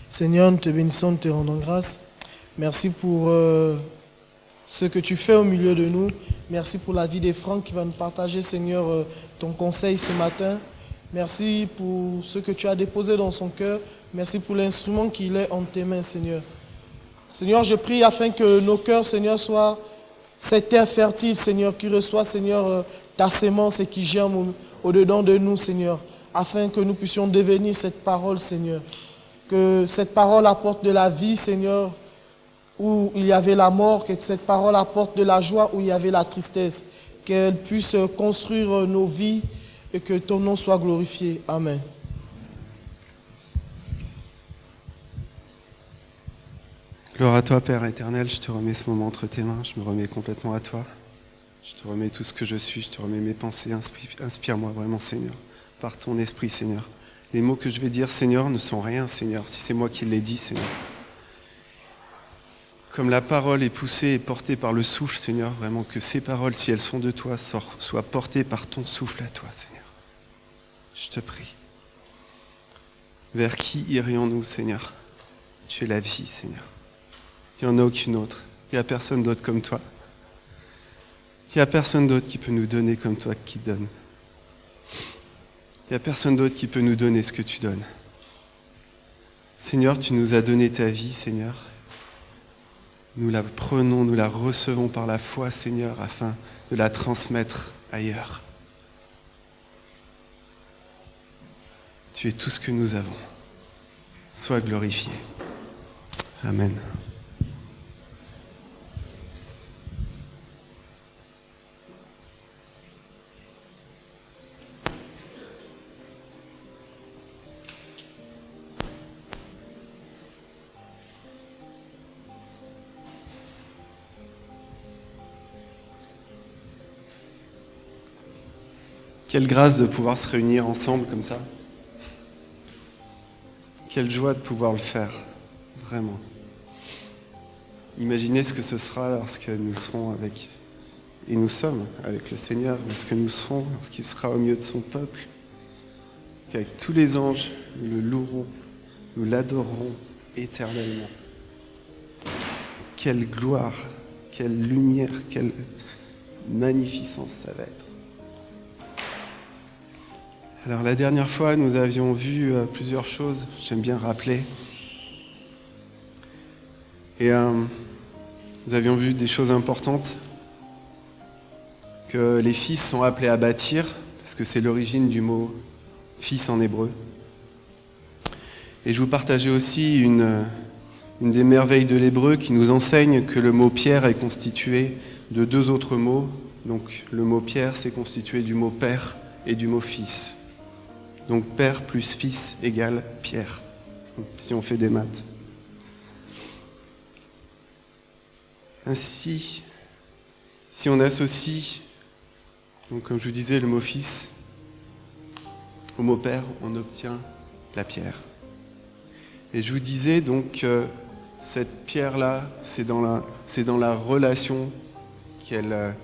Seigneur, nous te bénissons, nous te rendons grâce. Merci pour ce que tu fais au milieu de nous. Merci pour la vie des Franck qui va nous partager, Seigneur, ton conseil ce matin. Merci pour ce que tu as déposé dans son cœur. Merci pour l'instrument qu'il est en tes mains, Seigneur. Seigneur, je prie afin que nos cœurs, Seigneur, soient cette terre fertile, Seigneur, qui reçoit, Seigneur, ta sémence et qui germe au-dedans de nous, Seigneur, afin que nous puissions devenir cette parole, Seigneur. Que cette parole apporte de la vie, Seigneur, où il y avait la mort, que cette parole apporte de la joie où il y avait la tristesse, qu'elle puisse construire nos vies et que ton nom soit glorifié. Amen. Gloire à toi, Père éternel, je te remets ce moment entre tes mains, je me remets complètement à toi. Je te remets tout ce que je suis, je te remets mes pensées, inspire-moi vraiment, Seigneur, par ton esprit, Seigneur. Les mots que je vais dire, Seigneur, ne sont rien, Seigneur, si c'est moi qui les dis, Seigneur. Comme la parole est poussée et portée par le souffle, Seigneur, vraiment que ces paroles, si elles sont de toi, soient portées par ton souffle à toi, Seigneur. Je te prie. Vers qui irions-nous, Seigneur? Tu es la vie, Seigneur. Il n'y en a aucune autre. Il n'y a personne d'autre comme toi. Il n'y a personne d'autre qui peut nous donner comme toi qui donne. Il n'y a personne d'autre qui peut nous donner ce que tu donnes. Seigneur, tu nous as donné ta vie, Seigneur. Nous la prenons, nous la recevons par la foi, Seigneur, afin de la transmettre ailleurs. Tu es tout ce que nous avons. Sois glorifié. Amen. Quelle grâce de pouvoir se réunir ensemble comme ça. Quelle joie de pouvoir le faire, vraiment. Imaginez ce que ce sera lorsque nous serons avec, et nous sommes avec le Seigneur, lorsque nous serons, lorsqu'il sera au milieu de son peuple, qu'avec tous les anges, nous le louerons, nous l'adorerons éternellement. Quelle gloire, quelle lumière, quelle magnificence ça va être. Alors la dernière fois, nous avions vu plusieurs choses, j'aime bien rappeler. Et nous avions vu des choses importantes, que les fils sont appelés à bâtir, parce que c'est l'origine du mot fils en hébreu. Et je vous partageais aussi une des merveilles de l'hébreu qui nous enseigne que le mot Pierre est constitué de deux autres mots. Donc le mot Pierre, c'est constitué du mot père et du mot fils. Donc père plus fils égale Pierre, si on fait des maths. Ainsi, si on associe, donc comme je vous disais, le mot fils au mot père, on obtient la pierre. Et je vous disais donc que cette pierre-là, c'est dans la relation qu'elle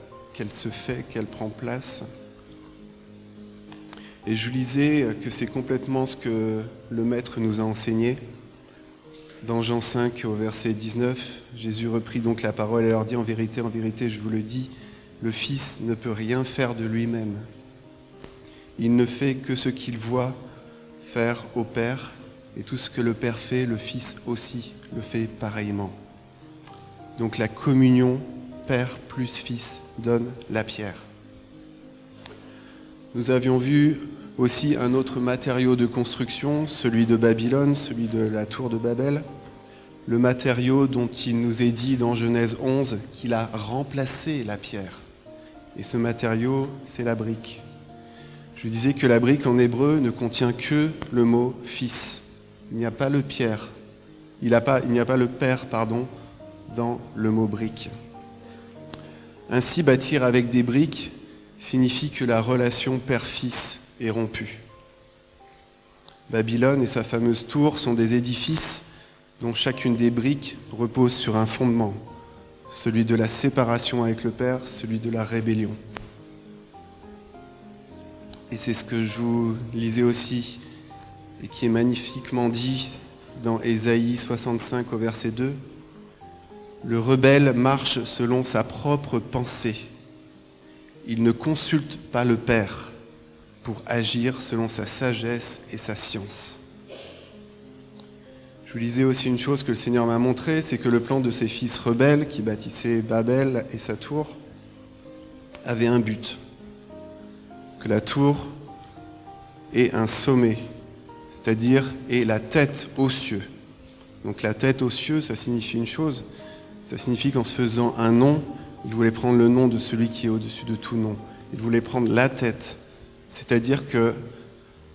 se fait, qu'elle prend place. Et je vous disais que c'est complètement ce que le Maître nous a enseigné. Dans Jean 5, au verset 19, Jésus reprit donc la parole et leur dit, en vérité, je vous le dis, le Fils ne peut rien faire de lui-même. Il ne fait que ce qu'il voit faire au Père, et tout ce que le Père fait, le Fils aussi le fait pareillement. Donc la communion, Père plus Fils, donne la pierre. Nous avions vu aussi un autre matériau de construction, celui de Babylone, celui de la tour de Babel, le matériau dont il nous est dit dans Genèse 11 qu'il a remplacé la pierre. Et ce matériau, c'est la brique. Je disais que la brique en hébreu ne contient que le mot « fils ». Il n'y a pas le pierre, il n'y a pas le père, dans le mot brique. Ainsi, bâtir avec des briques signifie que la relation père-fils est rompue. Babylone et sa fameuse tour sont des édifices dont chacune des briques repose sur un fondement, celui de la séparation avec le Père, celui de la rébellion. Et c'est ce que je vous lisais aussi, et qui est magnifiquement dit dans Ésaïe 65 au verset 2. Le rebelle marche selon sa propre pensée. Il ne consulte pas le Père pour agir selon sa sagesse et sa science. Je vous lisais aussi une chose que le Seigneur m'a montrée, c'est que le plan de ces fils rebelles qui bâtissaient Babel et sa tour avait un but. Que la tour ait un sommet, c'est-à-dire ait la tête aux cieux. Donc la tête aux cieux, ça signifie une chose, ça signifie qu'en se faisant un nom, il voulait prendre le nom de celui qui est au-dessus de tout nom. Il voulait prendre la tête, c'est-à-dire que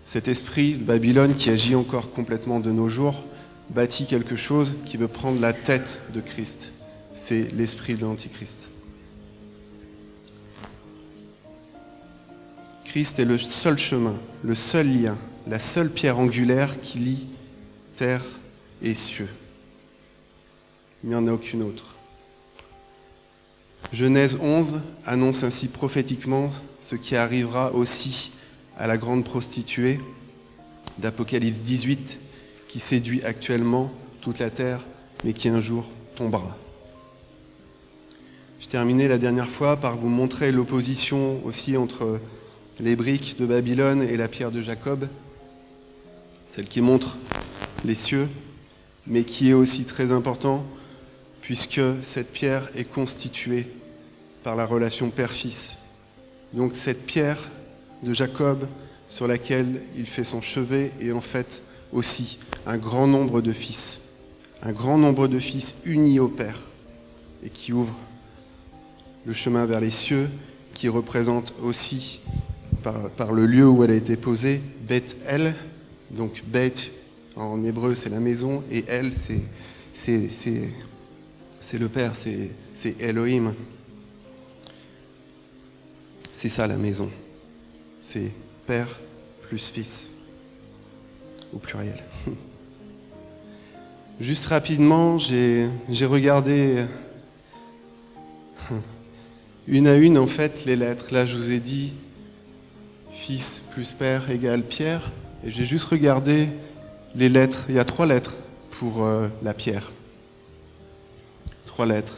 cet esprit de Babylone qui agit encore complètement de nos jours, bâtit quelque chose qui veut prendre la tête de Christ. C'est l'esprit de l'Antichrist. Christ est le seul chemin, le seul lien, la seule pierre angulaire qui lie terre et cieux. Il n'y en a aucune autre. Genèse 11 annonce ainsi prophétiquement ce qui arrivera aussi à la grande prostituée d'Apocalypse 18, qui séduit actuellement toute la terre, mais qui un jour tombera. Je terminais la dernière fois par vous montrer l'opposition aussi entre les briques de Babylone et la pierre de Jacob, celle qui montre les cieux, mais qui est aussi très important, puisque cette pierre est constituée par la relation père-fils. Donc cette pierre de Jacob sur laquelle il fait son chevet est en fait aussi un grand nombre de fils unis au Père et qui ouvrent le chemin vers les cieux, qui représente aussi par le lieu où elle a été posée, Beth El, donc Beth en hébreu c'est la maison et El c'est le Père, c'est Elohim. C'est ça la maison, c'est Père plus Fils, au pluriel. Juste rapidement, j'ai regardé une à une en fait les lettres. Là je vous ai dit Fils plus Père égale Pierre, et j'ai juste regardé les lettres. Il y a 3 lettres pour la pierre. 3 lettres.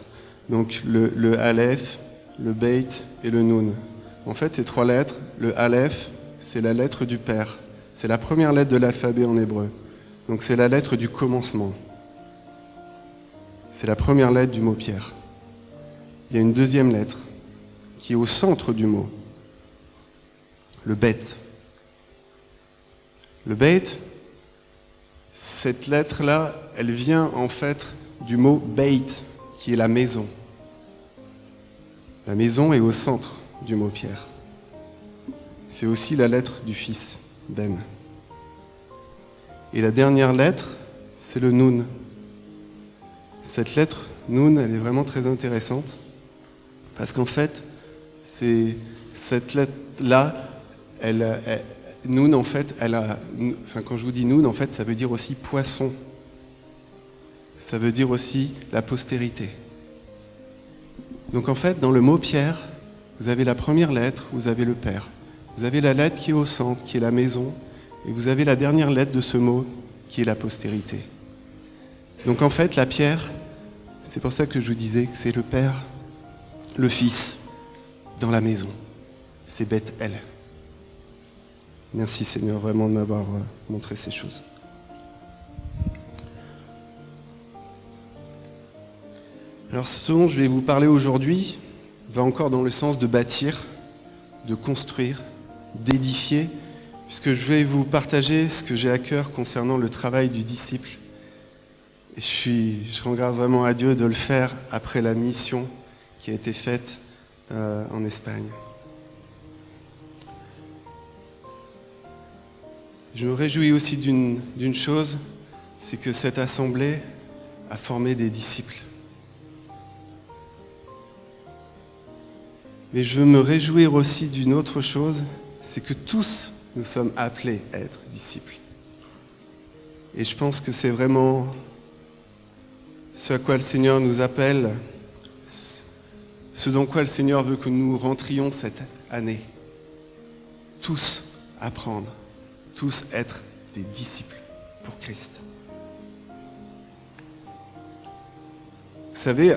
Donc le Aleph, le Beit et le Nun. En fait, ces 3 lettres, le Aleph, c'est la lettre du Père. C'est la première lettre de l'alphabet en hébreu. Donc c'est la lettre du commencement. C'est la première lettre du mot pierre. Il y a une deuxième lettre qui est au centre du mot. Le Bet. Le Bet, cette lettre-là, elle vient en fait du mot Beit, qui est la maison. La maison est au centre du mot pierre. C'est aussi la lettre du fils, Ben. Et la dernière lettre, c'est le Nun. Cette lettre, Nun, elle est vraiment très intéressante, parce qu'en fait, c'est cette lettre-là, Nun, en fait, quand je vous dis Nun, en fait, ça veut dire aussi poisson. Ça veut dire aussi la postérité. Donc en fait, dans le mot pierre, vous avez la première lettre, vous avez le Père. Vous avez la lettre qui est au centre, qui est la maison, et vous avez la dernière lettre de ce mot, qui est la postérité. Donc en fait, la pierre, c'est pour ça que je vous disais que c'est le Père, le Fils, dans la maison. C'est Beth El. Merci Seigneur vraiment de m'avoir montré ces choses. Alors ce dont je vais vous parler aujourd'hui va encore dans le sens de bâtir, de construire, d'édifier, puisque je vais vous partager ce que j'ai à cœur concernant le travail du disciple. Et je rends grâce vraiment à Dieu de le faire après la mission qui a été faite en Espagne. Je me réjouis aussi d'une chose, c'est que cette assemblée a formé des disciples. Mais je veux me réjouir aussi d'une autre chose, c'est que tous nous sommes appelés à être disciples. Et je pense que c'est vraiment ce à quoi le Seigneur nous appelle, ce dans quoi le Seigneur veut que nous rentrions cette année. Tous apprendre, tous être des disciples pour Christ. savez,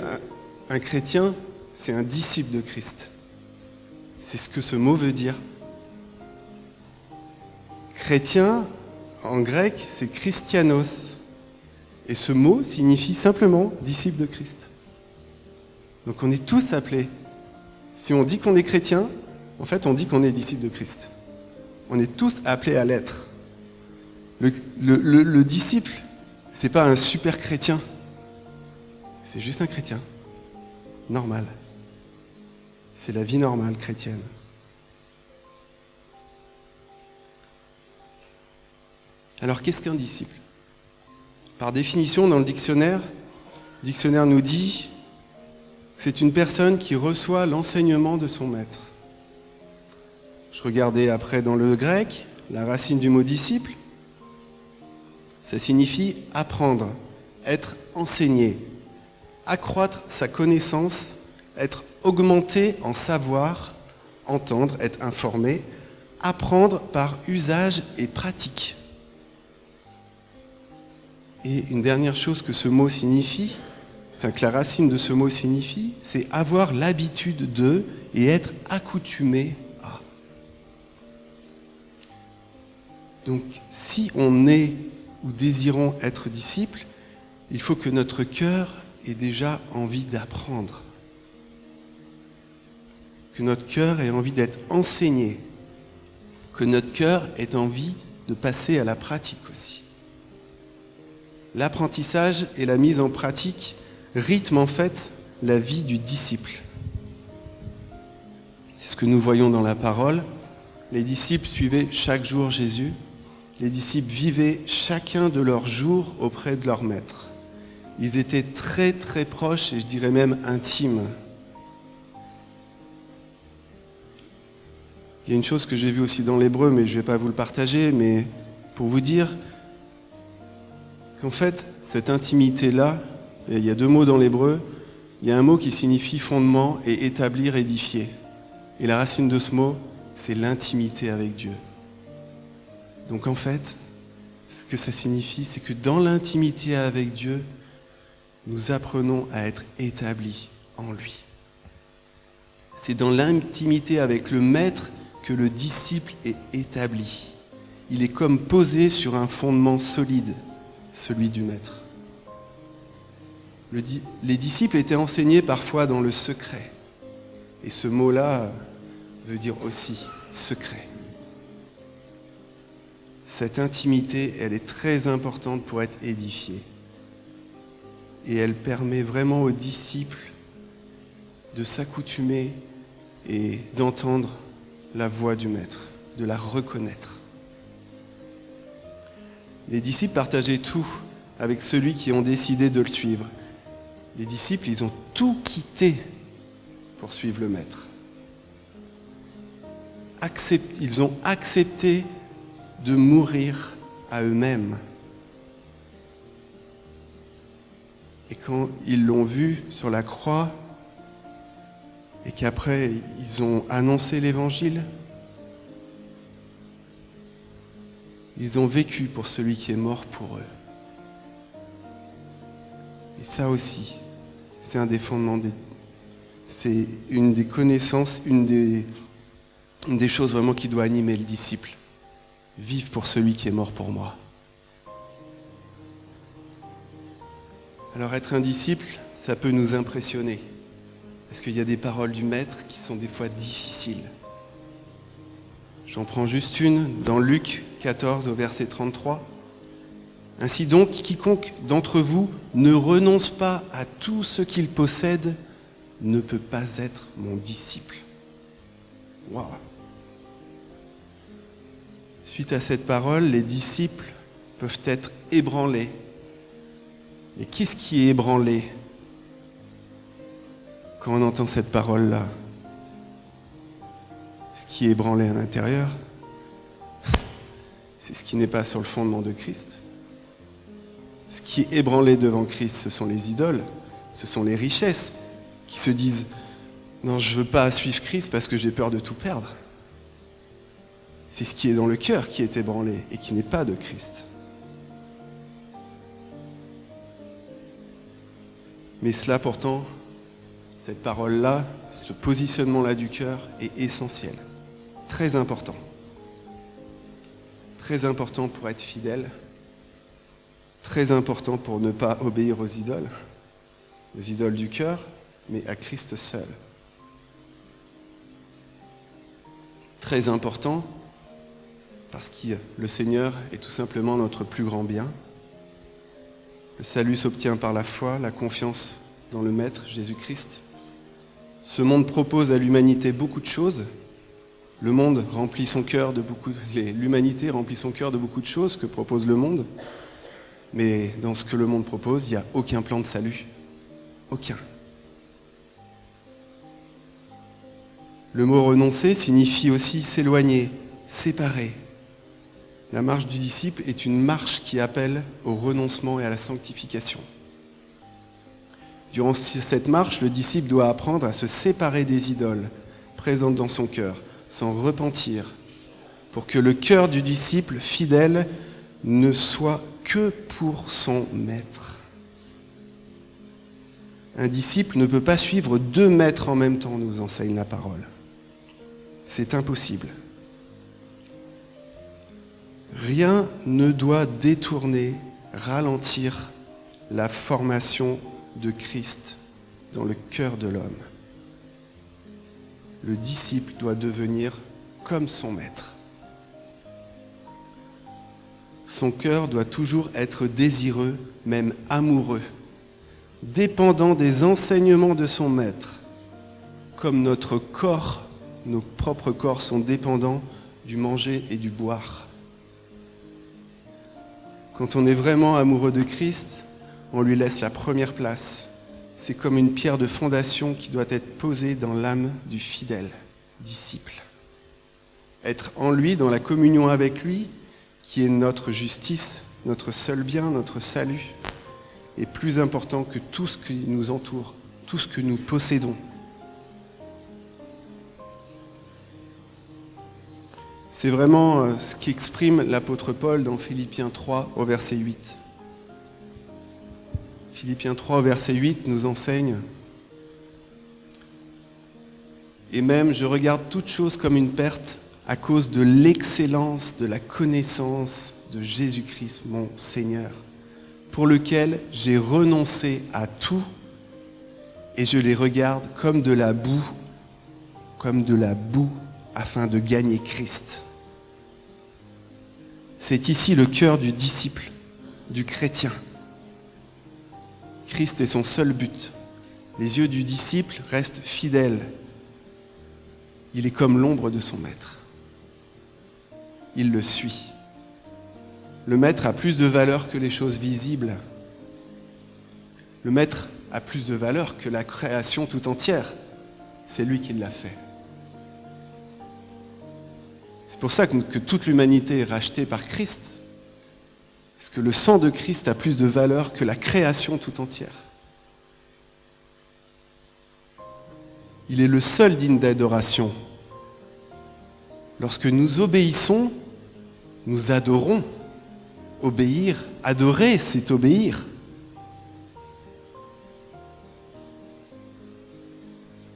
un chrétien, c'est un disciple de Christ. C'est ce que ce mot veut dire. Chrétien, en grec, c'est Christianos. Et ce mot signifie simplement disciple de Christ. Donc on est tous appelés. Si on dit qu'on est chrétien, en fait on dit qu'on est disciple de Christ. On est tous appelés à l'être. Le disciple, c'est pas un super chrétien. C'est juste un chrétien. Normal. C'est la vie normale chrétienne. Alors qu'est-ce qu'un disciple ? Par définition, dans le dictionnaire nous dit que c'est une personne qui reçoit l'enseignement de son maître. Je regardais après dans le grec, la racine du mot disciple, ça signifie apprendre, être enseigné, accroître sa connaissance, être augmenté en savoir, entendre, être informé, apprendre par usage et pratique. Et une dernière chose que ce mot signifie, que la racine de ce mot signifie, c'est avoir l'habitude de et être accoutumé à. Donc, si on est ou désirons être disciple, il faut que notre cœur ait déjà envie d'apprendre, que notre cœur ait envie d'être enseigné, que notre cœur ait envie de passer à la pratique aussi. L'apprentissage et la mise en pratique rythment en fait la vie du disciple. C'est ce que nous voyons dans la parole. Les disciples suivaient chaque jour Jésus. Les disciples vivaient chacun de leurs jours auprès de leur maître. Ils étaient très très proches et je dirais même intimes. Il y a une chose que j'ai vue aussi dans l'hébreu, mais je ne vais pas vous le partager, mais pour vous dire qu'en fait, cette intimité-là, il y a deux mots dans l'hébreu, il y a un mot qui signifie fondement et établir, édifier. Et la racine de ce mot, c'est l'intimité avec Dieu. Donc en fait, ce que ça signifie, c'est que dans l'intimité avec Dieu, nous apprenons à être établis en lui. C'est dans l'intimité avec le Maître que le disciple est établi. Il est comme posé sur un fondement solide, celui du Maître. Les disciples étaient enseignés parfois dans le secret. Et ce mot-là veut dire aussi secret. Cette intimité, elle est très importante pour être édifiée. Et elle permet vraiment aux disciples de s'accoutumer et d'entendre la voix du Maître, de la reconnaître. Les disciples partageaient tout avec celui qui ont décidé de le suivre. Les disciples, ils ont tout quitté pour suivre le Maître. Ils ont accepté de mourir à eux-mêmes. Et quand ils l'ont vu sur la croix, et qu'après ils ont annoncé l'Évangile, ils ont vécu pour celui qui est mort pour eux. Et ça aussi, c'est un des fondements, c'est une des connaissances, une des choses vraiment qui doit animer le disciple. Vivre pour celui qui est mort pour moi. Alors être un disciple, ça peut nous impressionner. Parce qu'il y a des paroles du Maître qui sont des fois difficiles. J'en prends juste une dans Luc 14 au verset 33. Ainsi donc, quiconque d'entre vous ne renonce pas à tout ce qu'il possède ne peut pas être mon disciple. Waouh! Suite à cette parole, les disciples peuvent être ébranlés. Et qu'est-ce qui est ébranlé quand on entend cette parole-là? Ce qui est ébranlé à l'intérieur, c'est ce qui n'est pas sur le fondement de Christ. Ce qui est ébranlé devant Christ, ce sont les idoles, ce sont les richesses qui se disent « Non, je ne veux pas suivre Christ parce que j'ai peur de tout perdre ». C'est ce qui est dans le cœur qui est ébranlé et qui n'est pas de Christ. Mais cela pourtant, cette parole-là, ce positionnement-là du cœur est essentiel, très important. Très important pour être fidèle, très important pour ne pas obéir aux idoles du cœur, mais à Christ seul. Très important parce que le Seigneur est tout simplement notre plus grand bien. Le salut s'obtient par la foi, la confiance dans le Maître, Jésus-Christ. Ce monde propose à l'humanité beaucoup de choses. L'humanité remplit son cœur de beaucoup de choses que propose le monde. Mais dans ce que le monde propose, il n'y a aucun plan de salut. Aucun. Le mot renoncer signifie aussi s'éloigner, séparer. La marche du disciple est une marche qui appelle au renoncement et à la sanctification. Durant cette marche, le disciple doit apprendre à se séparer des idoles présentes dans son cœur, s'en repentir, pour que le cœur du disciple fidèle ne soit que pour son maître. Un disciple ne peut pas suivre 2 maîtres en même temps, nous enseigne la parole. C'est impossible. Rien ne doit détourner, ralentir la formation de Christ dans le cœur de l'homme. Le disciple doit devenir comme son maître. Son cœur doit toujours être désireux, même amoureux, dépendant des enseignements de son maître, comme notre corps, nos propres corps sont dépendants du manger et du boire. Quand on est vraiment amoureux de Christ, on lui laisse la première place. C'est comme une pierre de fondation qui doit être posée dans l'âme du fidèle disciple. Être en lui, dans la communion avec lui, qui est notre justice, notre seul bien, notre salut, est plus important que tout ce qui nous entoure, tout ce que nous possédons. C'est vraiment ce qu'exprime l'apôtre Paul dans Philippiens 3 au verset 8. Philippiens 3 au verset 8 nous enseigne « Et même je regarde toute chose comme une perte à cause de l'excellence de la connaissance de Jésus-Christ, mon Seigneur, pour lequel j'ai renoncé à tout et je les regarde comme de la boue, afin de gagner Christ. » C'est ici le cœur du disciple, du chrétien. Christ est son seul but. Les yeux du disciple restent fidèles. Il est comme l'ombre de son maître. Il le suit. Le maître a plus de valeur que les choses visibles. Le maître a plus de valeur que la création tout entière. C'est lui qui l'a fait. C'est pour ça que toute l'humanité est rachetée par Christ. Parce que le sang de Christ a plus de valeur que la création tout entière. Il est le seul digne d'adoration. Lorsque nous obéissons, nous adorons. Obéir, adorer, c'est obéir.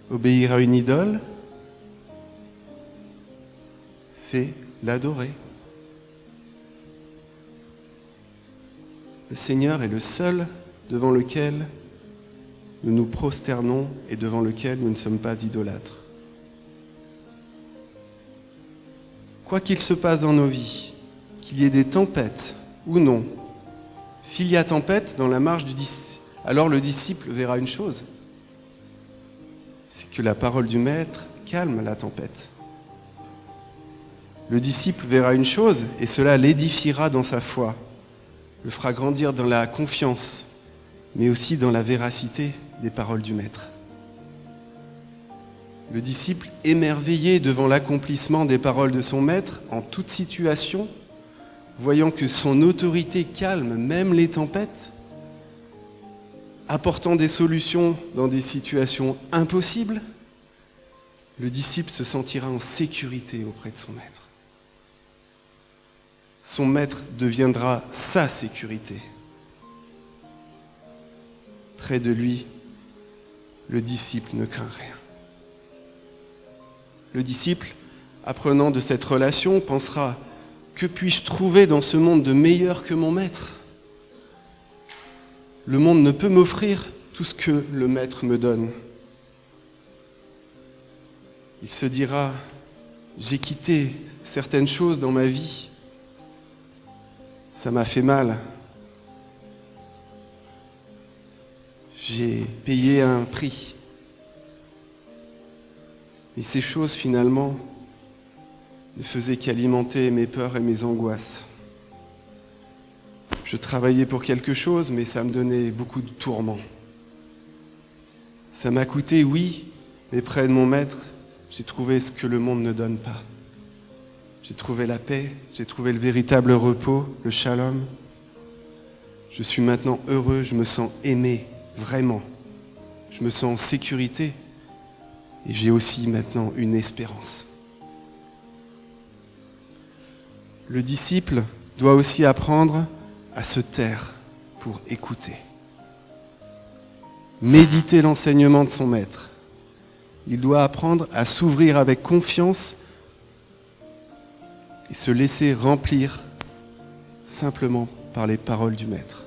Obéir à une idole, c'est l'adorer. Le Seigneur est le seul devant lequel nous nous prosternons et devant lequel nous ne sommes pas idolâtres. Quoi qu'il se passe dans nos vies, qu'il y ait des tempêtes ou non, s'il y a tempête dans la marche du disciple, alors le disciple verra une chose, c'est que la parole du Maître calme la tempête. Le disciple verra une chose, et cela l'édifiera dans sa foi, le fera grandir dans la confiance, mais aussi dans la véracité des paroles du Maître. Le disciple, émerveillé devant l'accomplissement des paroles de son Maître en toute situation, voyant que son autorité calme même les tempêtes, apportant des solutions dans des situations impossibles, le disciple se sentira en sécurité auprès de son Maître. Son Maître deviendra sa sécurité. Près de lui, le disciple ne craint rien. Le disciple, apprenant de cette relation, pensera « Que puis-je trouver dans ce monde de meilleur que mon maître ? Le monde ne peut m'offrir tout ce que le maître me donne. » Il se dira « J'ai quitté certaines choses dans ma vie. Ça m'a fait mal. J'ai payé un prix. Et ces choses, finalement, ne faisaient qu'alimenter mes peurs et mes angoisses. Je travaillais pour quelque chose, mais ça me donnait beaucoup de tourments. Ça m'a coûté, oui, mais près de mon maître, j'ai trouvé ce que le monde ne donne pas. J'ai trouvé la paix, j'ai trouvé le véritable repos, le shalom. Je suis maintenant heureux, je me sens aimé, vraiment. Je me sens en sécurité et j'ai aussi maintenant une espérance. Le disciple doit aussi apprendre à se taire pour écouter. Méditer l'enseignement de son maître. Il doit apprendre à s'ouvrir avec confiance et se laisser remplir simplement par les paroles du maître.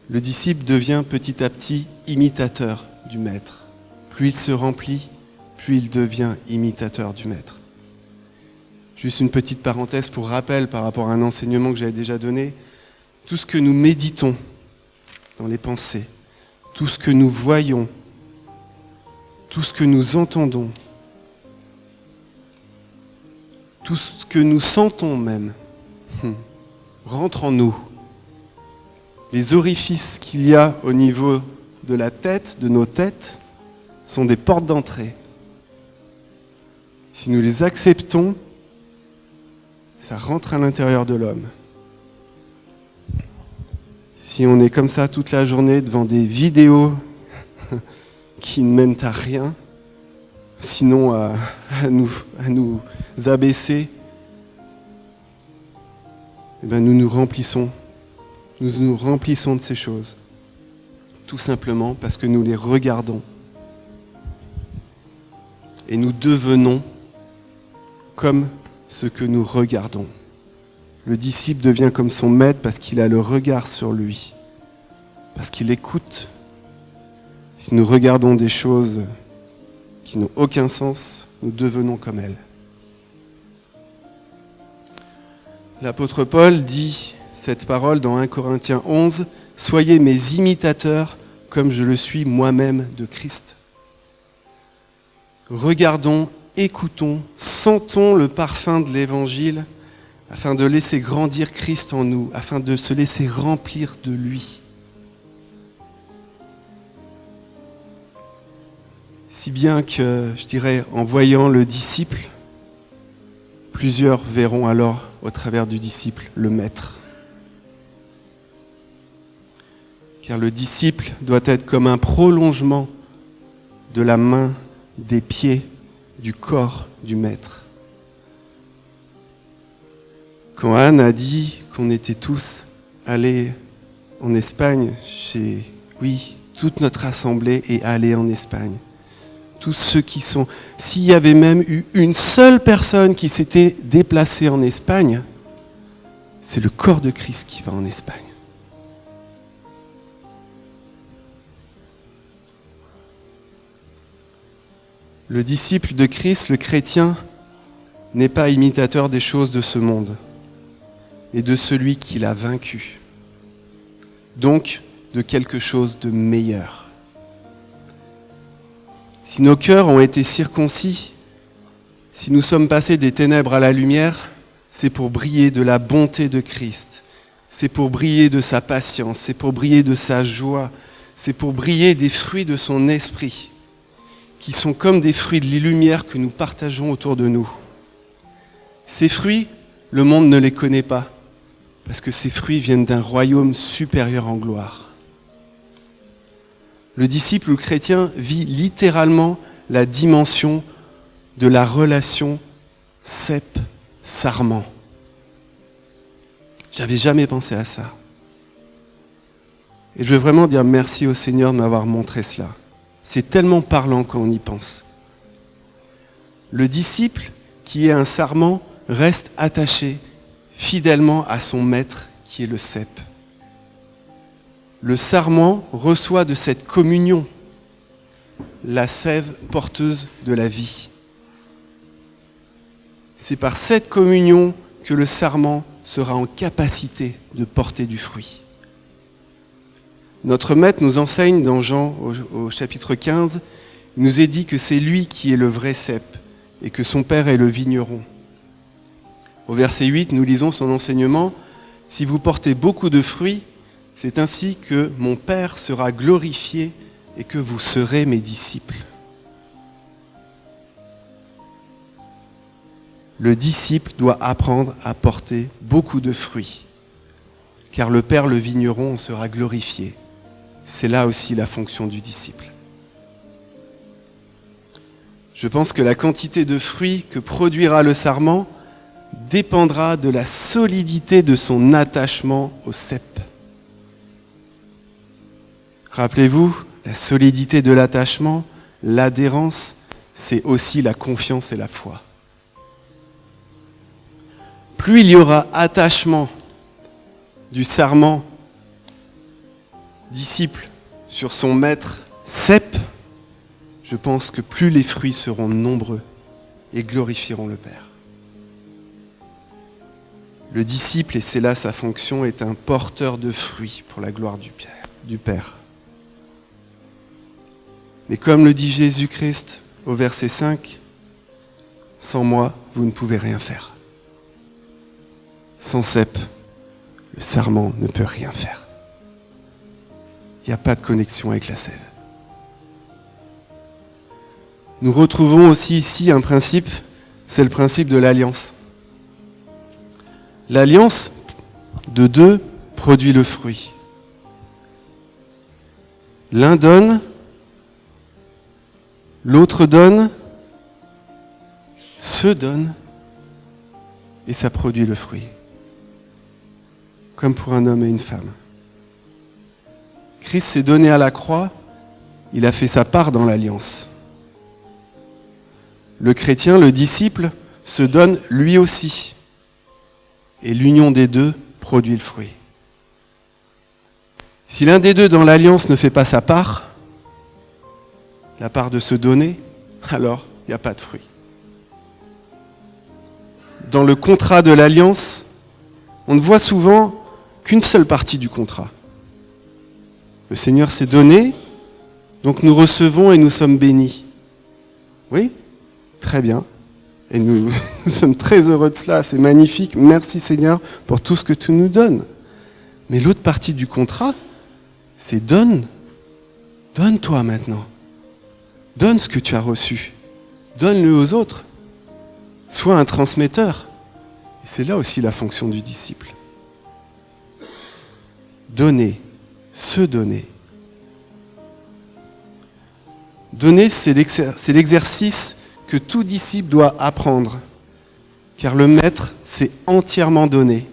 Le disciple devient petit à petit imitateur du maître. Plus il se remplit, plus il devient imitateur du maître. Juste une petite parenthèse pour rappel par rapport à un enseignement que j'avais déjà donné. Tout ce que nous méditons dans les pensées, tout ce que nous voyons, tout ce que nous entendons, tout ce que nous sentons même, rentre en nous. Les orifices qu'il y a au niveau de la tête, de nos têtes, sont des portes d'entrée. Si nous les acceptons, ça rentre à l'intérieur de l'homme. Si on est comme ça toute la journée devant des vidéos qui ne mènent à rien, sinon à nous abaisser, eh bien nous nous remplissons de ces choses. Tout simplement parce que nous les regardons. Et nous devenons comme ce que nous regardons. Le disciple devient comme son maître parce qu'il a le regard sur lui, parce qu'il écoute. Si nous regardons des choses qui n'ont aucun sens, nous devenons comme elles. L'apôtre Paul dit cette parole dans 1 Corinthiens 11, « Soyez mes imitateurs comme je le suis moi-même de Christ. » Regardons, écoutons, sentons le parfum de l'Évangile afin de laisser grandir Christ en nous, afin de se laisser remplir de lui. Si bien que, je dirais, en voyant le disciple, plusieurs verront alors au travers du disciple le maître. Car le disciple doit être comme un prolongement de la main, des pieds, du corps du maître. Quand Anne a dit qu'on était tous allés en Espagne, toute notre assemblée est allée en Espagne. Tous ceux qui sont... S'il y avait même eu une seule personne qui s'était déplacée en Espagne, c'est le corps de Christ qui va en Espagne. Le disciple de Christ, le chrétien, n'est pas imitateur des choses de ce monde, et de celui qui l'a vaincu. Donc, de quelque chose de meilleur. Si nos cœurs ont été circoncis, si nous sommes passés des ténèbres à la lumière, c'est pour briller de la bonté de Christ. C'est pour briller de sa patience, c'est pour briller de sa joie, c'est pour briller des fruits de son esprit, qui sont comme des fruits de la lumière que nous partageons autour de nous. Ces fruits, le monde ne les connaît pas, parce que ces fruits viennent d'un royaume supérieur en gloire. Le disciple ou le chrétien vit littéralement la dimension de la relation cep-sarment. J'avais jamais pensé à ça. Et je veux vraiment dire merci au Seigneur de m'avoir montré cela. C'est tellement parlant quand on y pense. Le disciple qui est un sarment reste attaché fidèlement à son maître qui est le cep. Le sarment reçoit de cette communion la sève porteuse de la vie. C'est par cette communion que le sarment sera en capacité de porter du fruit. Notre maître nous enseigne dans Jean au chapitre 15, il nous est dit que c'est lui qui est le vrai cep et que son père est le vigneron. Au verset 8, nous lisons son enseignement, « Si vous portez beaucoup de fruits, c'est ainsi que mon Père sera glorifié et que vous serez mes disciples. » Le disciple doit apprendre à porter beaucoup de fruits, car le Père, le vigneron, sera glorifié. C'est là aussi la fonction du disciple. Je pense que la quantité de fruits que produira le sarment dépendra de la solidité de son attachement au cep. Rappelez-vous, la solidité de l'attachement, l'adhérence, c'est aussi la confiance et la foi. Plus il y aura attachement du sarment disciple sur son maître cep, je pense que plus les fruits seront nombreux et glorifieront le Père. Le disciple, et c'est là sa fonction, est un porteur de fruits pour la gloire du Père. Mais comme le dit Jésus-Christ au verset 5, « Sans moi, vous ne pouvez rien faire. Sans cep, le sarment ne peut rien faire. » Il n'y a pas de connexion avec la sève. Nous retrouvons aussi ici un principe, c'est le principe de l'alliance. L'alliance de deux produit le fruit. L'un donne, l'autre donne, se donne, et ça produit le fruit. Comme pour un homme et une femme. Christ s'est donné à la croix, il a fait sa part dans l'alliance. Le chrétien, le disciple, se donne lui aussi. Et l'union des deux produit le fruit. Si l'un des deux dans l'alliance ne fait pas sa part, la part de se donner, alors il n'y a pas de fruit. Dans le contrat de l'alliance, on ne voit souvent qu'une seule partie du contrat. Le Seigneur s'est donné, donc nous recevons et nous sommes bénis. Oui, très bien. Et nous sommes très heureux de cela, c'est magnifique. Merci Seigneur pour tout ce que tu nous donnes. Mais l'autre partie du contrat, c'est donne. Donne-toi maintenant. Donne ce que tu as reçu. Donne-le aux autres. Sois un transmetteur. Et c'est là aussi la fonction du disciple. Donner, se donner. Donner, c'est l'exercice que tout disciple doit apprendre, car le Maître s'est entièrement donné.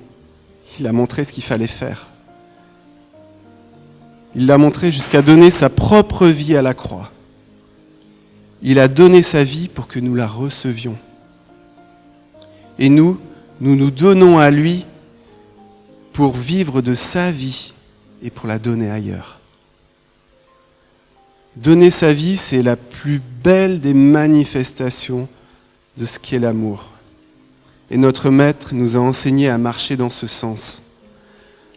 Il a montré ce qu'il fallait faire. Il l'a montré jusqu'à donner sa propre vie à la croix. Il a donné sa vie pour que nous la recevions. Et nous nous donnons à lui pour vivre de sa vie et pour la donner ailleurs. Donner sa vie, c'est la plus belle des manifestations de ce qu'est l'amour. Et notre Maître nous a enseigné à marcher dans ce sens.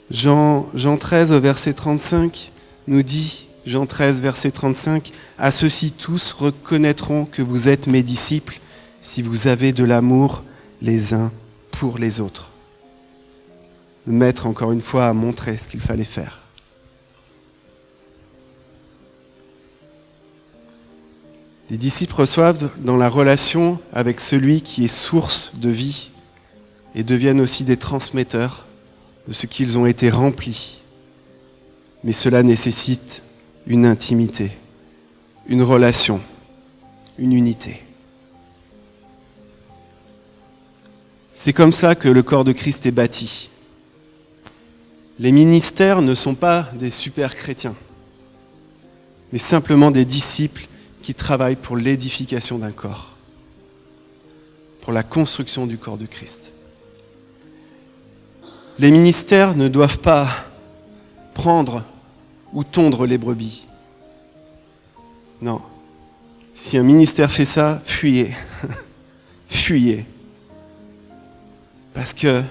Jean 13, au verset 35, nous dit, Jean 13, verset 35, « À ceux-ci tous reconnaîtront que vous êtes mes disciples si vous avez de l'amour les uns pour les autres. » Le Maître, encore une fois, a montré ce qu'il fallait faire. Les disciples reçoivent dans la relation avec celui qui est source de vie et deviennent aussi des transmetteurs de ce qu'ils ont été remplis. Mais cela nécessite une intimité, une relation, une unité. C'est comme ça que le corps de Christ est bâti. Les ministères ne sont pas des super chrétiens, mais simplement des disciples qui travaillent pour l'édification d'un corps, pour la construction du corps de Christ. Les ministères ne doivent pas prendre ou tondre les brebis. Non. Si un ministère fait ça, fuyez. Fuyez. Parce que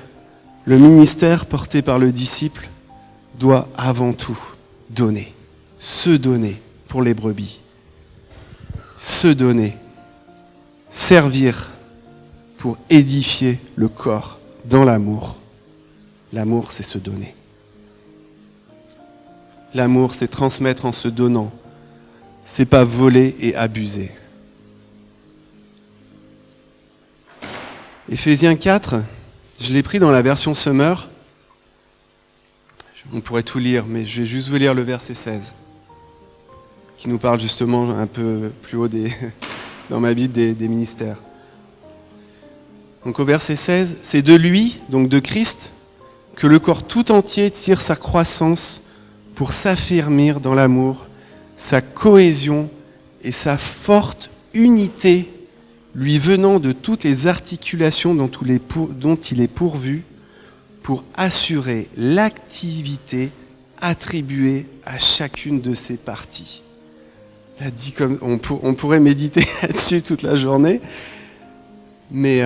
le ministère porté par le disciple doit avant tout donner, se donner pour les brebis, se donner, servir pour édifier le corps dans l'amour. L'amour, c'est se donner. L'amour, c'est transmettre en se donnant. C'est pas voler et abuser. Éphésiens 4, je l'ai pris dans la version Summer. On pourrait tout lire, mais je vais juste vous lire le verset 16, qui nous parle justement un peu plus haut dans ma Bible des ministères. Donc au verset 16, c'est de lui, donc de Christ, que le corps tout entier tire sa croissance pour s'affermir dans l'amour, sa cohésion et sa forte unité, lui venant de toutes les articulations dont il est pourvu, pour assurer l'activité attribuée à chacune de ses parties. Là, dit comme on pourrait méditer là-dessus toute la journée, mais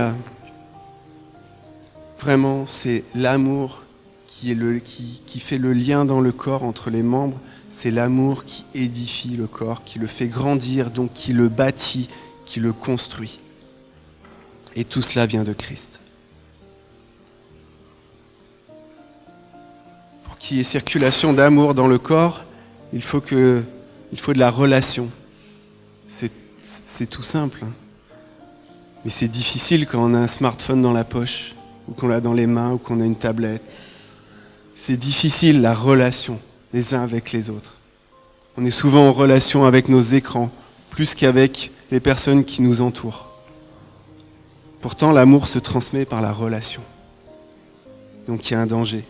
vraiment, c'est l'amour qui fait le lien dans le corps entre les membres. C'est l'amour qui édifie le corps, qui le fait grandir, donc qui le bâtit, qui le construit. Et tout cela vient de Christ. Pour qu'il y ait circulation d'amour dans le corps, il faut de la relation. C'est tout simple. Hein. Mais c'est difficile quand on a un smartphone dans la poche, ou qu'on l'a dans les mains, ou qu'on a une tablette. C'est difficile la relation les uns avec les autres. On est souvent en relation avec nos écrans, plus qu'avec les personnes qui nous entourent. Pourtant, l'amour se transmet par la relation. Donc il y a un danger.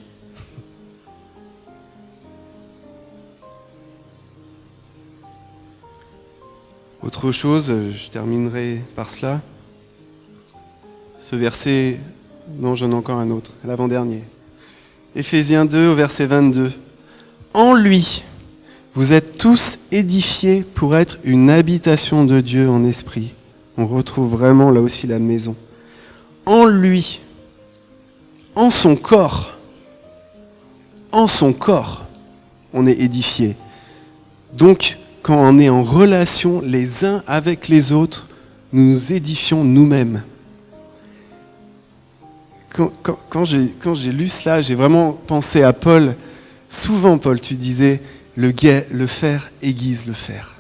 Autre chose, je terminerai par cela. Ce verset, non, j'en ai encore un autre, l'avant-dernier. Éphésiens 2 au verset 22. En lui, vous êtes tous édifiés pour être une habitation de Dieu en esprit. On retrouve vraiment là aussi la maison. En lui, en son corps, on est édifiés. Donc, quand on est en relation les uns avec les autres, nous nous édifions nous-mêmes. Quand j'ai lu cela, j'ai vraiment pensé à Paul. Souvent, Paul, tu disais, le fer aiguise le fer.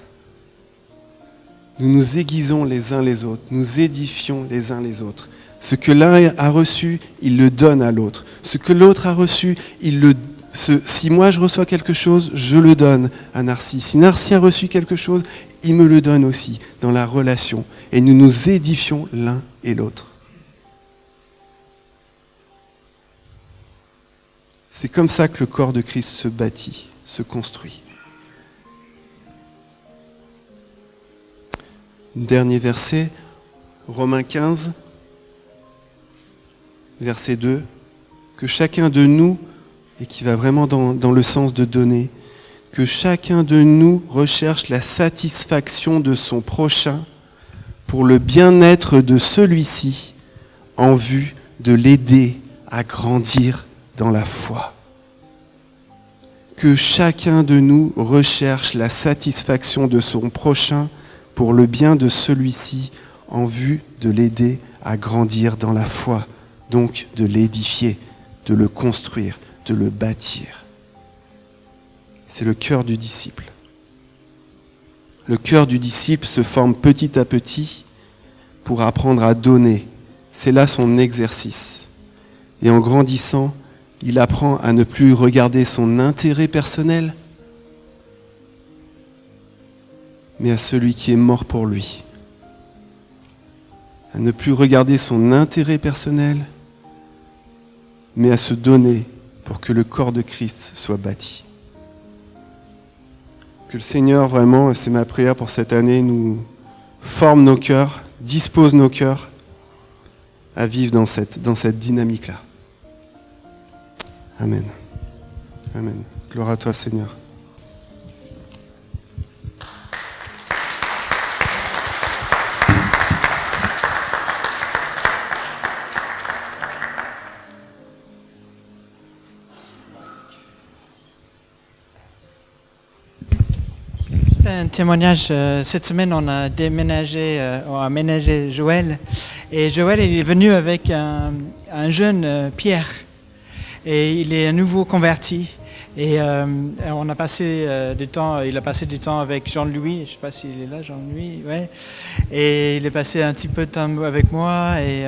Nous nous aiguisons les uns les autres, nous édifions les uns les autres. Ce que l'un a reçu, il le donne à l'autre. Ce que l'autre a reçu, si moi je reçois quelque chose, je le donne à Narcisse. Si Narcisse a reçu quelque chose, il me le donne aussi dans la relation. Et nous nous édifions l'un et l'autre. C'est comme ça que le corps de Christ se bâtit, se construit. Dernier verset, Romains 15, verset 2, que chacun de nous, et qui va vraiment dans le sens de donner, que chacun de nous recherche la satisfaction de son prochain pour le bien-être de celui-ci, en vue de l'aider à grandir dans la foi. Que chacun de nous recherche la satisfaction de son prochain pour le bien de celui-ci, en vue de l'aider à grandir dans la foi, donc de l'édifier, de le construire, de le bâtir. C'est le cœur du disciple. Le cœur du disciple se forme petit à petit pour apprendre à donner. C'est là son exercice. Et en grandissant, il apprend à ne plus regarder son intérêt personnel, mais à celui qui est mort pour lui. À ne plus regarder son intérêt personnel, mais à se donner pour que le corps de Christ soit bâti. Que le Seigneur, vraiment, et c'est ma prière pour cette année, nous forme nos cœurs, dispose nos cœurs à vivre dans cette dynamique-là. Amen. Amen. Gloire à toi, Seigneur. C'est un témoignage. Cette semaine, on a aménagé Joël. Et Joël, il est venu avec un jeune Pierre. Et il est à nouveau converti. Et on a passé du temps. Il a passé du temps avec Jean-Louis. Je ne sais pas s'il est là, Jean-Louis. Ouais. Et il est passé un petit peu de temps avec moi. Et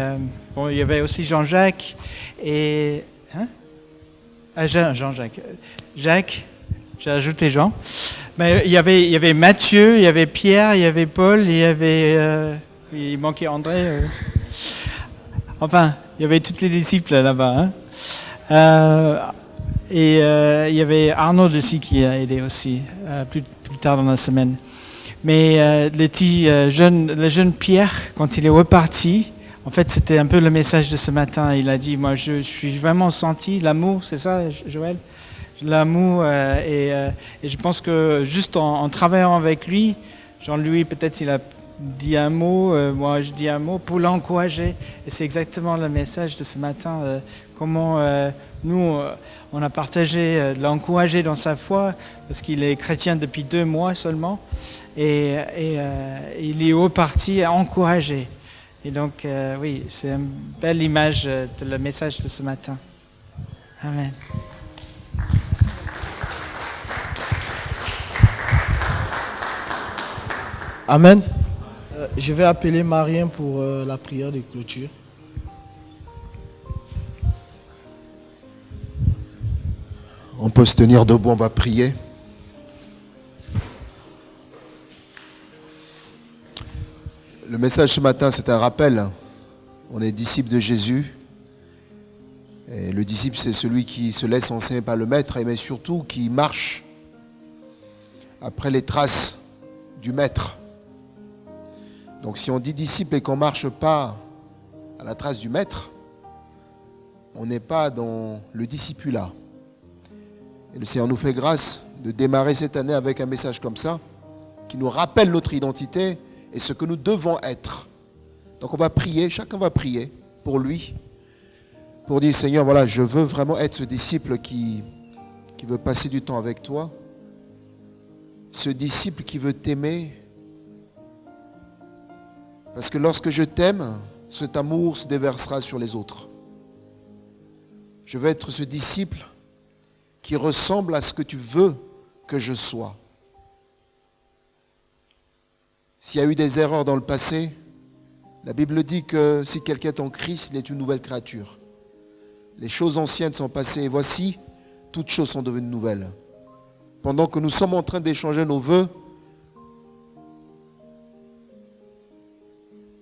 bon, il y avait aussi Jean-Jacques. Et Jean-Jacques. Jacques. J'ai ajouté Jean. Mais il y avait Mathieu, il y avait Pierre, il y avait Paul, il manquait André. Enfin, il y avait tous les disciples là-bas. Il y avait Arnaud aussi qui a aidé aussi, plus tard dans la semaine. Mais le jeune Pierre, quand il est reparti, en fait, c'était un peu le message de ce matin. Il a dit, moi, je suis vraiment senti l'amour, c'est ça, Joël ? L'amour, et je pense que juste en travaillant avec lui, Jean-Louis, peut-être il a dit un mot, moi je dis un mot pour l'encourager. Et c'est exactement le message de ce matin, comment nous, on a partagé l'encourager dans sa foi, parce qu'il est chrétien depuis 2 mois seulement, et il est reparti encouragé. Et donc, oui, c'est une belle image de le message de ce matin. Amen. Amen. Je vais appeler Marien pour la prière de clôture. On peut se tenir debout, on va prier. Le message ce matin, c'est un rappel. On est disciples de Jésus. Et le disciple, c'est celui qui se laisse enseigner par le maître, mais surtout qui marche après les traces du maître. Donc si on dit disciple et qu'on ne marche pas à la trace du maître, on n'est pas dans le discipulat. Et le Seigneur nous fait grâce de démarrer cette année avec un message comme ça, qui nous rappelle notre identité et ce que nous devons être. Donc on va prier, chacun va prier pour lui, pour dire Seigneur, voilà, je veux vraiment être ce disciple qui veut passer du temps avec toi, ce disciple qui veut t'aimer. Parce que lorsque je t'aime, cet amour se déversera sur les autres. Je veux être ce disciple qui ressemble à ce que tu veux que je sois. S'il y a eu des erreurs dans le passé, la Bible dit que si quelqu'un est en Christ, il est une nouvelle créature. Les choses anciennes sont passées et voici, toutes choses sont devenues nouvelles. Pendant que nous sommes en train d'échanger nos vœux,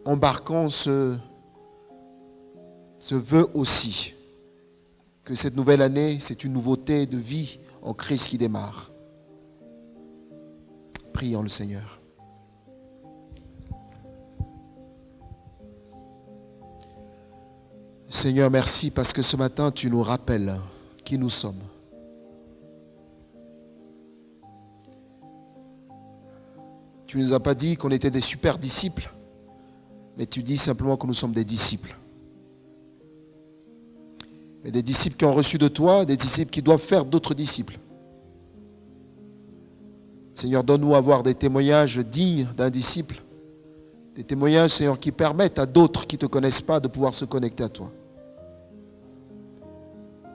embarquons ce vœu aussi, que cette nouvelle année, c'est une nouveauté de vie en Christ qui démarre. Prions le Seigneur. Seigneur, merci parce que ce matin, tu nous rappelles qui nous sommes. Tu ne nous as pas dit qu'on était des super disciples, mais tu dis simplement que nous sommes des disciples. Mais des disciples qui ont reçu de toi, des disciples qui doivent faire d'autres disciples. Seigneur, donne-nous à avoir des témoignages dignes d'un disciple. Des témoignages, Seigneur, qui permettent à d'autres qui ne te connaissent pas de pouvoir se connecter à toi.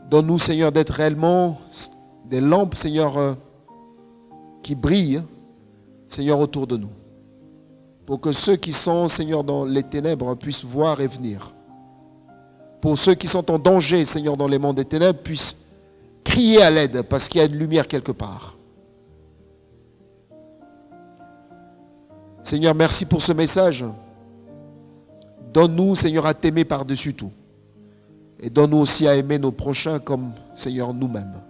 Donne-nous, Seigneur, d'être réellement des lampes, Seigneur, qui brillent, Seigneur, autour de nous. Pour que ceux qui sont, Seigneur, dans les ténèbres puissent voir et venir. Pour ceux qui sont en danger, Seigneur, dans les mondes des ténèbres, puissent crier à l'aide parce qu'il y a une lumière quelque part. Seigneur, merci pour ce message. Donne-nous, Seigneur, à t'aimer par-dessus tout. Et donne-nous aussi à aimer nos prochains comme, Seigneur, nous-mêmes.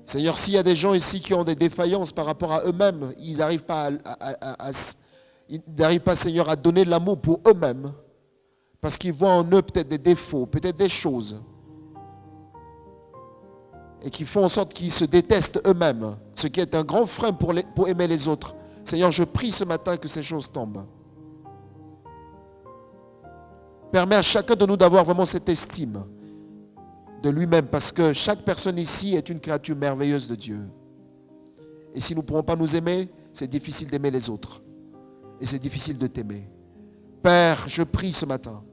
Seigneur, s'il y a des gens ici qui ont des défaillances par rapport à eux-mêmes, ils n'arrivent pas, Seigneur, à donner de l'amour pour eux-mêmes, parce qu'ils voient en eux peut-être des défauts, peut-être des choses, et qui font en sorte qu'ils se détestent eux-mêmes, ce qui est un grand frein pour aimer les autres. Seigneur, je prie ce matin que ces choses tombent. Permets à chacun de nous d'avoir vraiment cette estime de lui-même, parce que chaque personne ici est une créature merveilleuse de Dieu. Et si nous ne pourrons pas nous aimer, c'est difficile d'aimer les autres. Et c'est difficile de t'aimer. Père, je prie ce matin,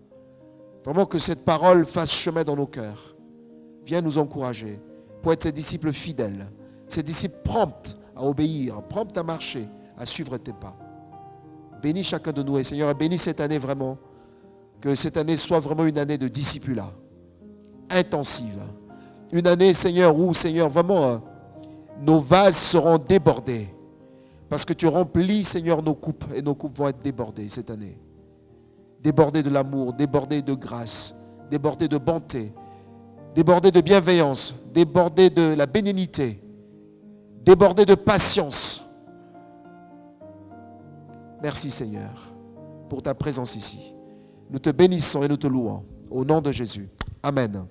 vraiment que cette parole fasse chemin dans nos cœurs. Viens nous encourager pour être ces disciples fidèles, ces disciples prompts à obéir, prompts à marcher, à suivre tes pas. Bénis chacun de nous et Seigneur, bénis cette année vraiment, que cette année soit vraiment une année de discipulat, intensive. Une année, Seigneur, où, Seigneur, vraiment, nos vases seront débordés. Parce que tu remplis, Seigneur, nos coupes, et nos coupes vont être débordées cette année. Débordées de l'amour, débordées de grâce, débordées de bonté, débordées de bienveillance, débordées de la bénignité, débordées de patience. Merci, Seigneur, pour ta présence ici. Nous te bénissons et nous te louons. Au nom de Jésus. Amen.